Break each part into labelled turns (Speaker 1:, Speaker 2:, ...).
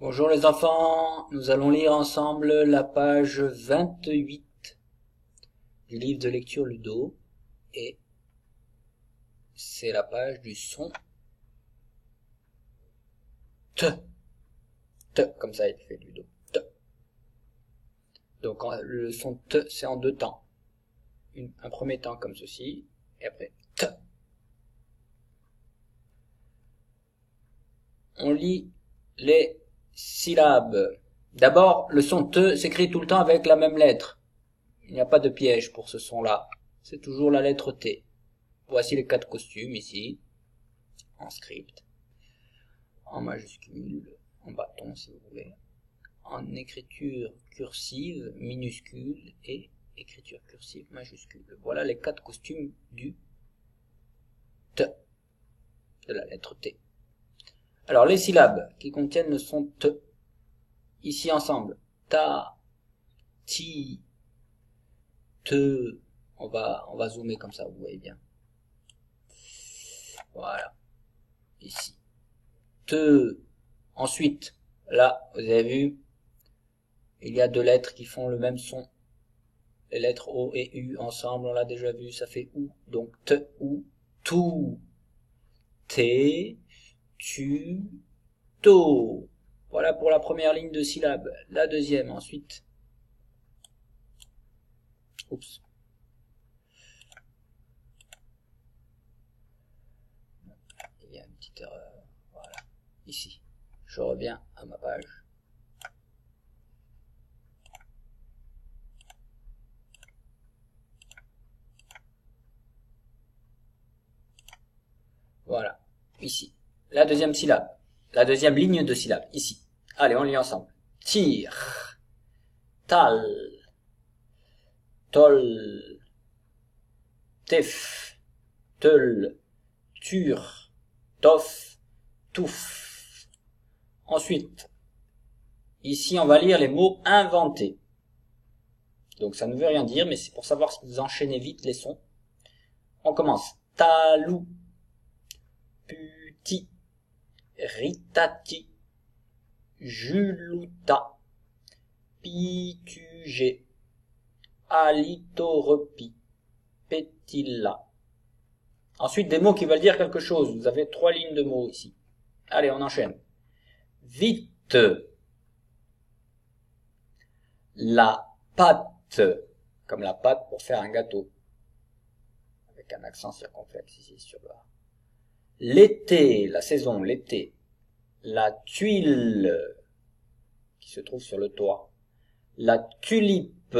Speaker 1: Bonjour les enfants, nous allons lire ensemble la page 28 du livre de lecture Ludo et c'est la page du son T. T, comme ça il fait Ludo. T. Donc le son T c'est en deux temps. Un premier temps comme ceci et après T. On lit les syllabes. D'abord, le son T s'écrit tout le temps avec la même lettre. Il n'y a pas de piège pour ce son-là. C'est toujours la lettre T. Voici les 4 costumes ici, en script, en majuscule, en bâton si vous voulez, en écriture cursive, minuscule et écriture cursive, majuscule. Voilà les 4 costumes du T, de la lettre T. Alors les syllabes qui contiennent le son T, ici ensemble, ta, ti, te, on va zoomer comme ça, vous voyez bien. Voilà, ici. Te, ensuite, là, vous avez vu, il y a 2 lettres qui font le même son. Les lettres O et U ensemble, on l'a déjà vu, ça fait OU. Donc te, ou, tout, té, tu, to. Voilà pour la première ligne de syllabes. La deuxième, ensuite. Oups. Il y a une petite erreur. Voilà. Ici. Je reviens à ma page. Voilà. Ici. La deuxième syllabe. La deuxième ligne de syllabes. Ici. Allez, on lit ensemble. Tir. Tal. Tol. Tef. Teul. Tur. Tof. Touf. Ensuite, ici on va lire les mots inventés. Donc ça ne veut rien dire, mais c'est pour savoir si vous enchaînez vite les sons. On commence. Talou. Puti. Ritati. Juluta. Pitugé. Alitorepi. Petilla. Ensuite, des mots qui veulent dire quelque chose. Vous avez 3 lignes de mots ici. Allez, on enchaîne. Vite. La pâte. Comme la pâte pour faire un gâteau. Avec un accent circonflexe ici sur le A. L'été, la saison, l'été. La tuile. Qui se trouve sur le toit. La tulipe.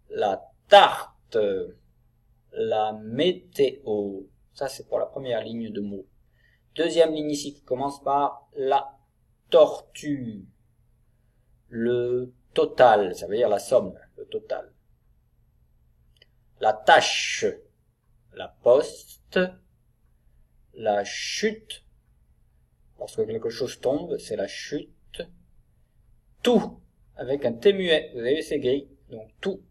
Speaker 1: La tarte. La météo. Ça, c'est pour la première ligne de mots. Deuxième ligne ici qui commence par la tortue. Le total, ça veut dire la somme, le total. La tâche. La poste. La chute. Lorsque quelque chose tombe, c'est la chute. Tout. Avec un T muet. Vous avez vu, c'est gris. Donc tout.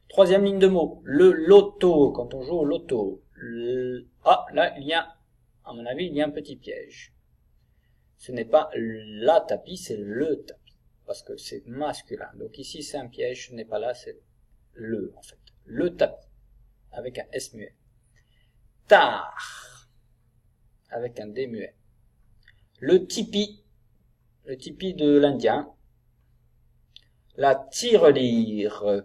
Speaker 1: Troisième ligne de mots, le loto, quand on joue au loto. Ah, là, il y a, à mon avis, il y a un petit piège. Ce n'est pas la tapis, c'est le tapis. Parce que c'est masculin. Donc ici, c'est un piège, ce n'est pas là, c'est le, en fait. Le tapis. Avec un S muet. Tar. Avec un D muet. Le tipi. Le tipi de l'Indien. La tirelire.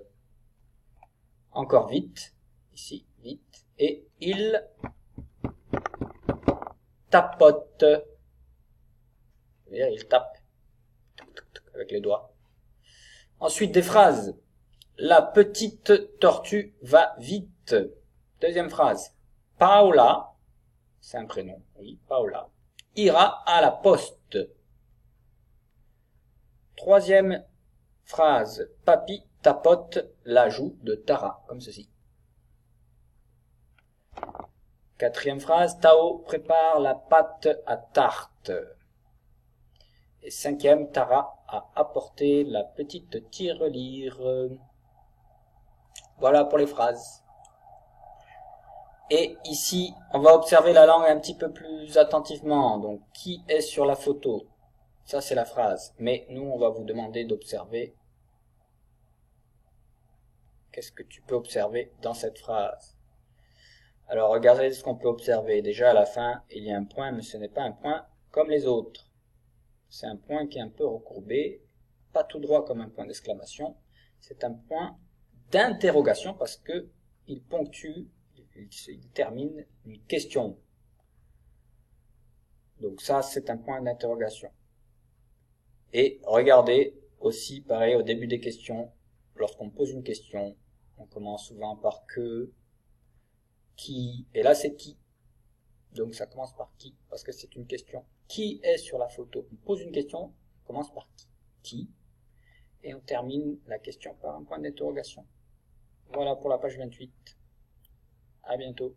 Speaker 1: Encore vite, ici, vite, et il tapote, c'est-à-dire il tape avec les doigts. Ensuite des phrases, la petite tortue va vite. Deuxième phrase, Paola, c'est un prénom, oui, Paola, ira à la poste. Troisième phrase, Papy tapote la joue de Tara, comme ceci. Quatrième phrase, Tao prépare la pâte à tarte. Et cinquième, Tara a apporté la petite tirelire. Voilà pour les phrases. Et ici, on va observer la langue un petit peu plus attentivement. Donc, qui est sur la photo? Ça, c'est la phrase. Mais nous, on va vous demander d'observer. Qu'est-ce que tu peux observer dans cette phrase? Alors, regardez ce qu'on peut observer. Déjà, à la fin, il y a un point, mais ce n'est pas un point comme les autres. C'est un point qui est un peu recourbé, pas tout droit comme un point d'exclamation. C'est un point d'interrogation parce que il ponctue, il termine une question. Donc ça, c'est un point d'interrogation. Et regardez aussi, pareil, au début des questions, lorsqu'on pose une question, on commence souvent par que, qui, et là c'est qui. Donc ça commence par qui, parce que c'est une question. Qui est sur la photo? On pose une question, on commence par qui. Qui? Et on termine la question par un point d'interrogation. Voilà pour la page 28. À bientôt.